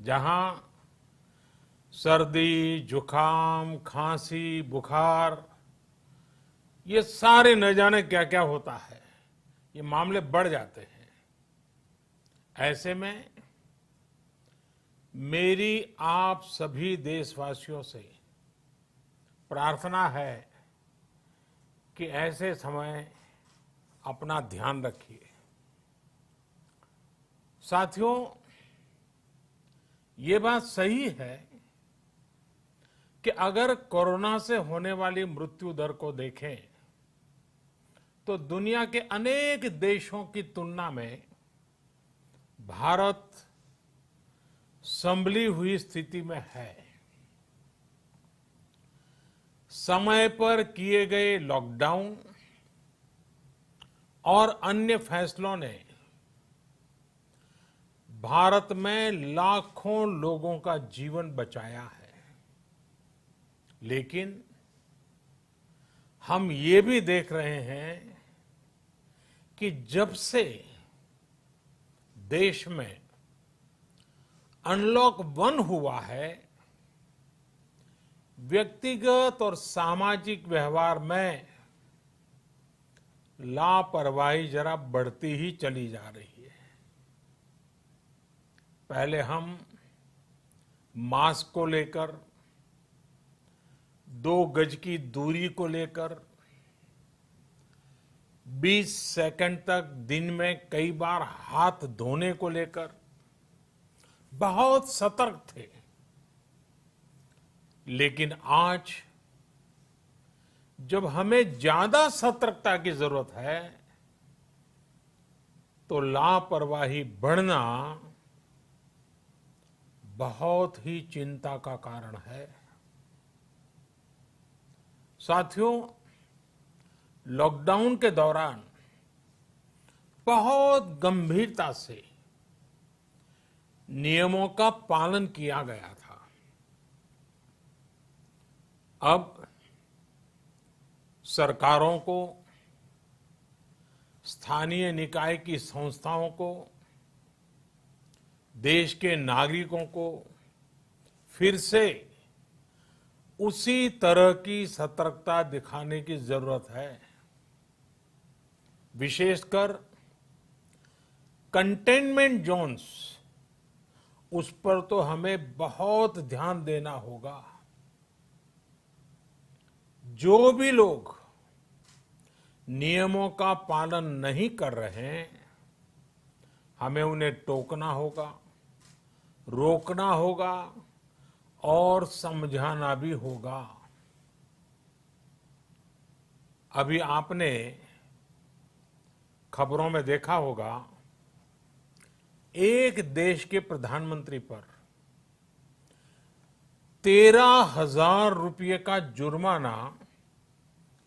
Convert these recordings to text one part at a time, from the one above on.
जहां सर्दी, जुकाम, खांसी, बुखार, ये सारे न जाने क्या क्या होता है, ये मामले बढ़ जाते हैं। ऐसे में मेरी आप सभी देशवासियों से प्रार्थना है कि ऐसे समय अपना ध्यान रखिए। साथियों, ये बात सही है कि अगर कोरोना से होने वाली मृत्यु दर को देखें तो दुनिया के अनेक देशों की तुलना में भारत संभली हुई स्थिति में है। समय पर किए गए लॉकडाउन और अन्य फैसलों ने भारत में लाखों लोगों का जीवन बचाया है, लेकिन हम ये भी देख रहे हैं कि जब से देश में अनलॉक 1 हुआ है, व्यक्तिगत और सामाजिक व्यवहार में लापरवाही जरा बढ़ती ही चली जा रही है। पहले हम मास्क को लेकर, 2 गज की दूरी को लेकर 20 सेकंड तक दिन में कई बार हाथ धोने को लेकर बहुत सतर्क थे, लेकिन आज जब हमें ज्यादा सतर्कता की जरूरत है तो लापरवाही बढ़ना बहुत ही चिंता का कारण है। साथियों, लॉकडाउन के दौरान बहुत गंभीरता से नियमों का पालन किया गया था। अब सरकारों को, स्थानीय निकाय की संस्थाओं को, देश के नागरिकों को फिर से उसी तरह की सतर्कता दिखाने की जरूरत है। विशेषकर कंटेनमेंट जोन्स, उस पर तो हमें बहुत ध्यान देना होगा। जो भी लोग नियमों का पालन नहीं कर रहे हैं, हमें उन्हें टोकना होगा, रोकना होगा और समझाना भी होगा। अभी आपने खबरों में देखा होगा, एक देश के प्रधानमंत्री पर 13,000 रुपये का जुर्माना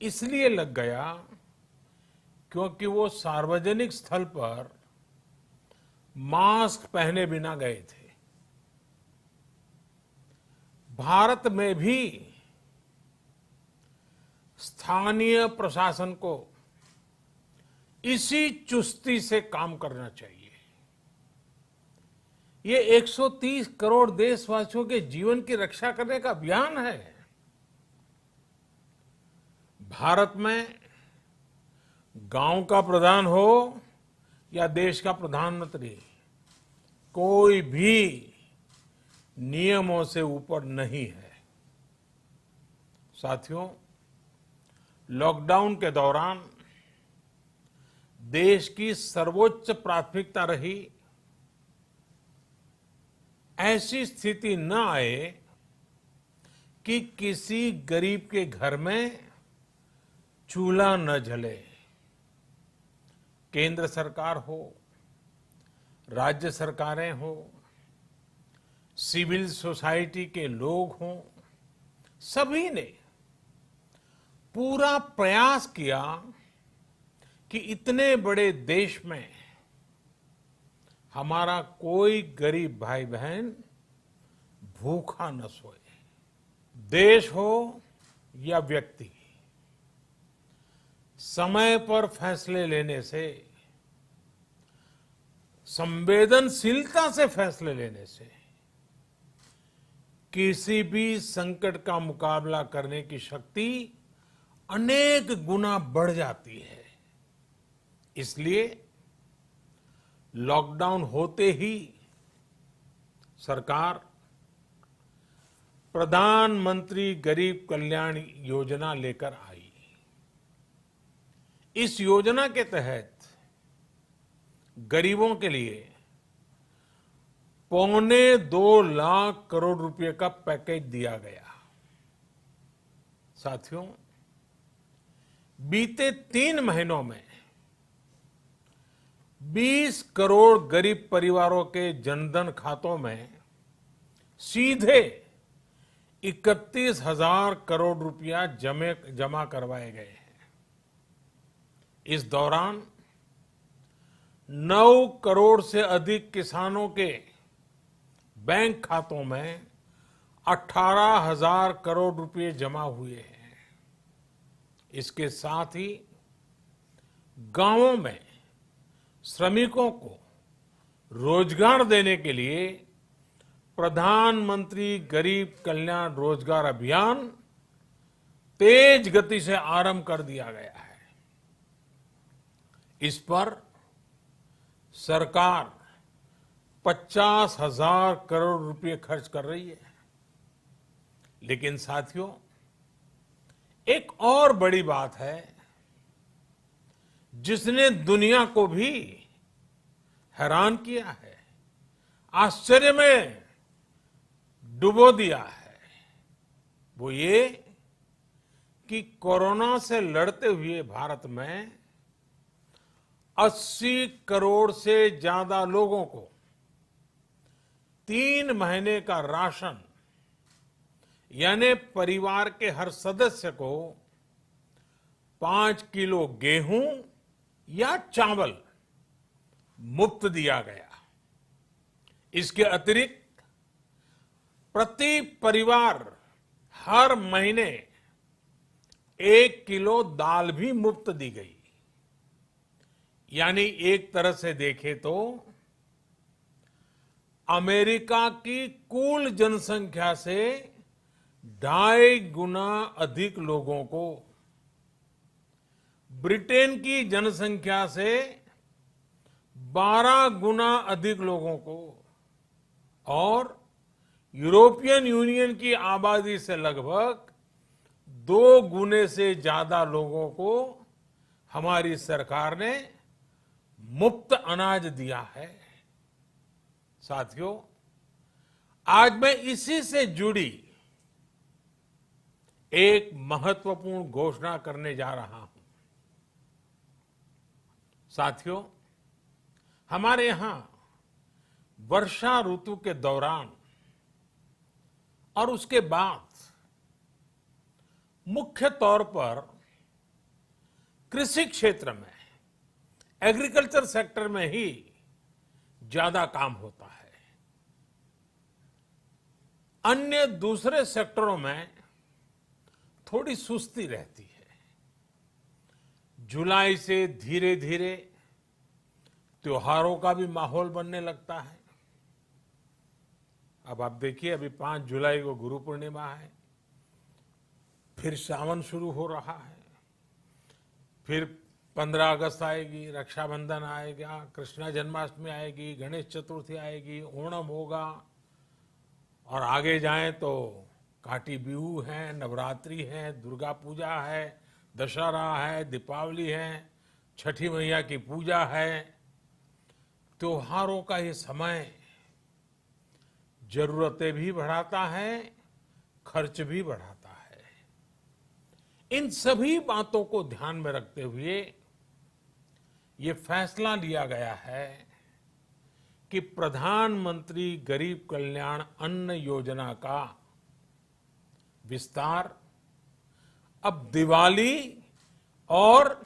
इसलिए लग गया क्योंकि वो सार्वजनिक स्थल पर मास्क पहने बिना गए थे। भारत में भी स्थानीय प्रशासन को इसी चुस्ती से काम करना चाहिए। ये 130 करोड़ देशवासियों के जीवन की रक्षा करने का अभियान है। भारत में गांव का प्रधान हो या देश का प्रधानमंत्री, कोई भी नियमों से ऊपर नहीं है। साथियों, लॉकडाउन के दौरान देश की सर्वोच्च प्राथमिकता रही ऐसी स्थिति न आए कि किसी गरीब के घर में चूल्हा न जले। केंद्र सरकार हो, राज्य सरकारें हो, सिविल सोसाइटी के लोग हों, सभी ने पूरा प्रयास किया कि इतने बड़े देश में हमारा कोई गरीब भाई बहन भूखा न सोए। देश हो या व्यक्ति, समय पर फैसले लेने से, संवेदनशीलता से फैसले लेने से किसी भी संकट का मुकाबला करने की शक्ति अनेक गुना बढ़ जाती है। इसलिए लॉकडाउन होते ही सरकार प्रधानमंत्री गरीब कल्याण योजना लेकर आई। इस योजना के तहत गरीबों के लिए 2.25 करोड़ रुपए का पैकेज दिया गया। साथियों, बीते 3 महीनों में 20 करोड़ गरीब परिवारों के जनधन खातों में सीधे 31,000 करोड़ रुपया जमा करवाए गए हैं। इस दौरान 9 करोड़ से अधिक किसानों के बैंक खातों में 18,000 करोड़ रुपए जमा हुए हैं। इसके साथ ही गांवों में श्रमिकों को रोजगार देने के लिए प्रधानमंत्री गरीब कल्याण रोजगार अभियान तेज गति से आरंभ कर दिया गया है। इस पर सरकार 50,000 करोड़ रुपए खर्च कर रही है। लेकिन साथियों, एक और बड़ी बात है जिसने दुनिया को भी हैरान किया है, आश्चर्य में डुबो दिया है। वो ये कि कोरोना से लड़ते हुए भारत में 80 करोड़ से ज्यादा लोगों को 3 महीने का राशन, यानी परिवार के हर सदस्य को 5 किलो गेहूं या चावल मुफ्त दिया गया। इसके अतिरिक्त प्रति परिवार हर महीने 1 किलो दाल भी मुफ्त दी गई। यानी एक तरह से देखें तो अमेरिका की कुल जनसंख्या से 2.5 गुना अधिक लोगों को, ब्रिटेन की जनसंख्या से 12 गुना अधिक लोगों को और यूरोपियन यूनियन की आबादी से लगभग 2 गुने से ज्यादा लोगों को हमारी सरकार ने मुफ्त अनाज दिया है। साथियों, आज मैं इसी से जुड़ी एक महत्वपूर्ण घोषणा करने जा रहा हूं। साथियों, हमारे यहां वर्षा ऋतु के दौरान और उसके बाद मुख्य तौर पर कृषि क्षेत्र में, एग्रीकल्चर सेक्टर में ही ज्यादा काम होता है। अन्य दूसरे सेक्टरों में थोड़ी सुस्ती रहती है। जुलाई से धीरे धीरे त्योहारों का भी माहौल बनने लगता है। अब आप देखिए, अभी 5 जुलाई को गुरु पूर्णिमा है, फिर सावन शुरू हो रहा है, फिर 15 अगस्त आएगी, रक्षाबंधन आएगा, कृष्णा जन्माष्टमी आएगी, गणेश चतुर्थी आएगी, ओणम होगा और आगे जाएं तो काटी बिहू है, नवरात्रि है, दुर्गा पूजा है, दशहरा है, दीपावली है, छठी मैया की पूजा है। त्योहारों का ये समय जरूरतें भी बढ़ाता है, खर्च भी बढ़ाता है। इन सभी बातों को ध्यान में रखते हुए ये फैसला लिया गया है कि प्रधानमंत्री गरीब कल्याण अन्न योजना का विस्तार अब दिवाली और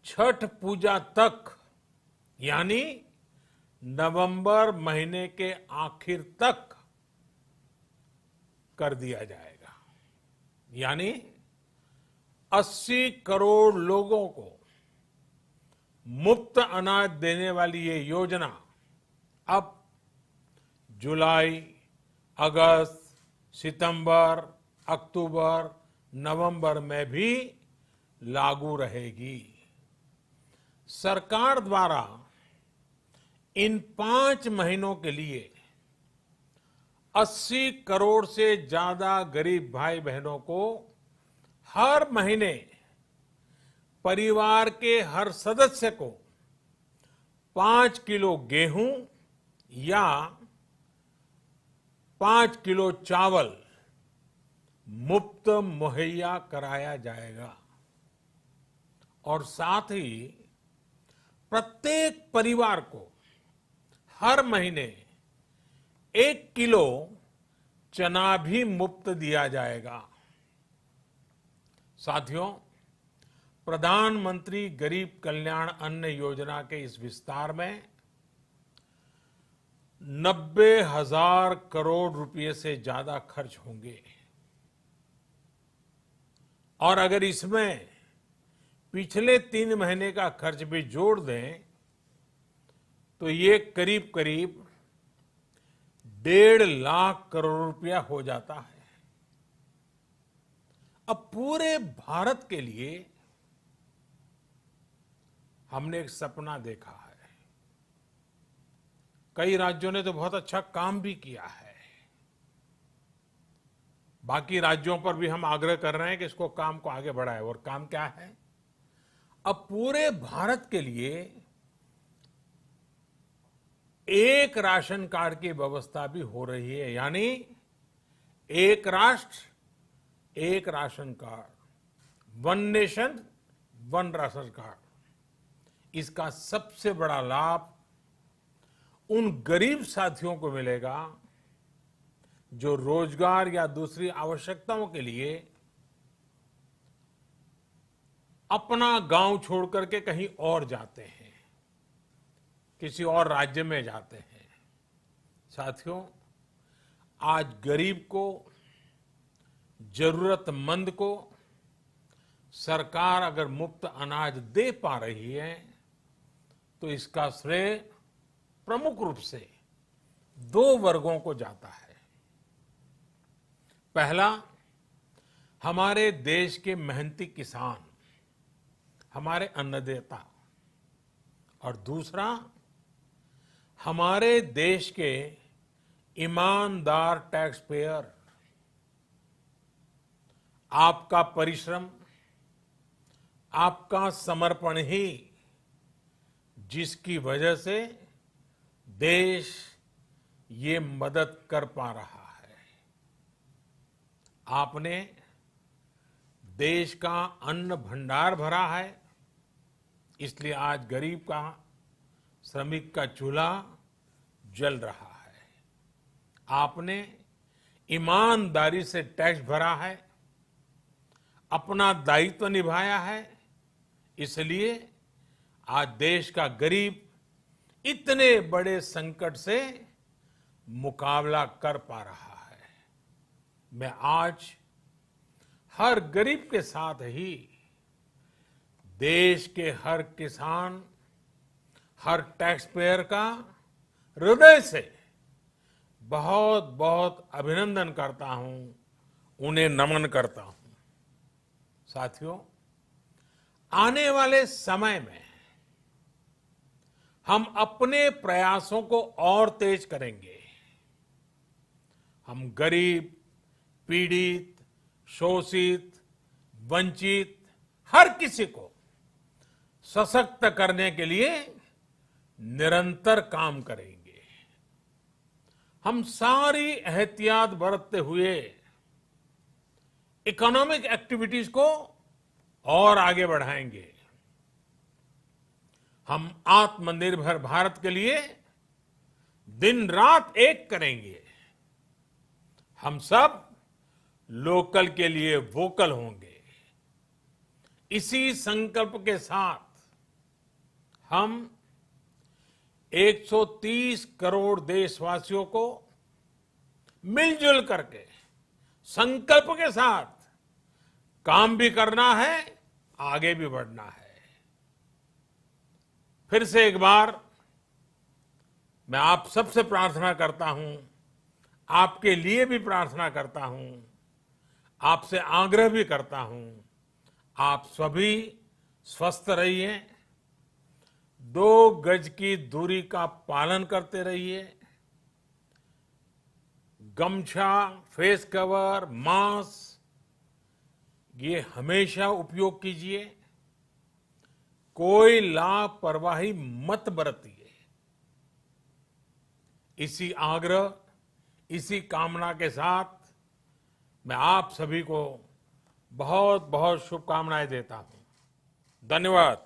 छठ पूजा तक, यानी नवंबर महीने के आखिर तक कर दिया जाएगा। यानी 80 करोड़ लोगों को मुफ्त अनाज देने वाली ये योजना अब जुलाई, अगस्त, सितंबर, अक्टूबर, नवंबर में भी लागू रहेगी। सरकार द्वारा इन 5 महीनों के लिए 80 करोड़ से ज्यादा गरीब भाई बहनों को हर महीने परिवार के हर सदस्य को 5 किलो गेहूं या 5 किलो चावल मुफ्त मुहैया कराया जाएगा और साथ ही प्रत्येक परिवार को हर महीने 1 किलो चना भी मुफ्त दिया जाएगा। साथियों, प्रधानमंत्री गरीब कल्याण अन्न योजना के इस विस्तार में 90,000 करोड़ रुपए से ज्यादा खर्च होंगे और अगर इसमें पिछले 3 महीने का खर्च भी जोड़ दें तो ये करीब करीब 1.5 लाख करोड़ रुपया हो जाता है। अब पूरे भारत के लिए हमने एक सपना देखा है। कई राज्यों ने तो बहुत अच्छा काम भी किया है। बाकी राज्यों पर भी हम आग्रह कर रहे हैं कि इसको काम को आगे बढ़ाएं। और काम क्या है? अब पूरे भारत के लिए एक राशन कार्ड की व्यवस्था भी हो रही है, यानी एक राष्ट्र एक ration card, one nation one ration card. इसका सबसे बड़ा लाभ उन गरीब साथियों को मिलेगा जो रोजगार या दूसरी आवश्यकताओं के लिए अपना गांव छोड़ करके कहीं और जाते हैं, किसी और राज्य में जाते हैं। साथियों, आज गरीब को, जरूरतमंद को सरकार अगर मुफ्त अनाज दे पा रही है तो इसका श्रेय प्रमुख रूप से 2 वर्गों को जाता है। पहला, हमारे देश के मेहनती किसान, हमारे अन्नदाता, और दूसरा हमारे देश के ईमानदार टैक्स पेयर। आपका परिश्रम, आपका समर्पण ही जिसकी वजह से देश ये मदद कर पा रहा है। आपने देश का अन्न भंडार भरा है, इसलिए आज गरीब का, श्रमिक का चूल्हा जल रहा है। आपने ईमानदारी से टैक्स भरा है, अपना दायित्व निभाया है, इसलिए आज देश का गरीब इतने बड़े संकट से मुकाबला कर पा रहा है। मैं आज हर गरीब के साथ ही देश के हर किसान, हर टैक्स पेयर का हृदय से बहुत बहुत अभिनंदन करता हूं, उन्हें नमन करता हूं। साथियों, आने वाले समय में हम अपने प्रयासों को और तेज करेंगे। हम गरीब, पीड़ित, शोषित, वंचित हर किसी को सशक्त करने के लिए निरंतर काम करेंगे। हम सारी एहतियात बरतते हुए इकोनॉमिक एक्टिविटीज को और आगे बढ़ाएंगे। हम आत्मनिर्भर भारत के लिए दिन रात एक करेंगे। हम सब लोकल के लिए वोकल होंगे। इसी संकल्प के साथ हम 130 करोड़ देशवासियों को मिलजुल करके संकल्प के साथ काम भी करना है, आगे भी बढ़ना है। फिर से एक बार मैं आप सबसे प्रार्थना करता हूं, आपके लिए भी प्रार्थना करता हूं, आपसे आग्रह भी करता हूं, आप सभी स्वस्थ रहिए, 2 गज की दूरी का पालन करते रहिए, गमछा, फेस कवर, मास्क ये हमेशा उपयोग कीजिए, कोई लापरवाही मत बरतिए। इसी आग्रह, इसी कामना के साथ मैं आप सभी को बहुत बहुत शुभकामनाएं देता हूं। धन्यवाद।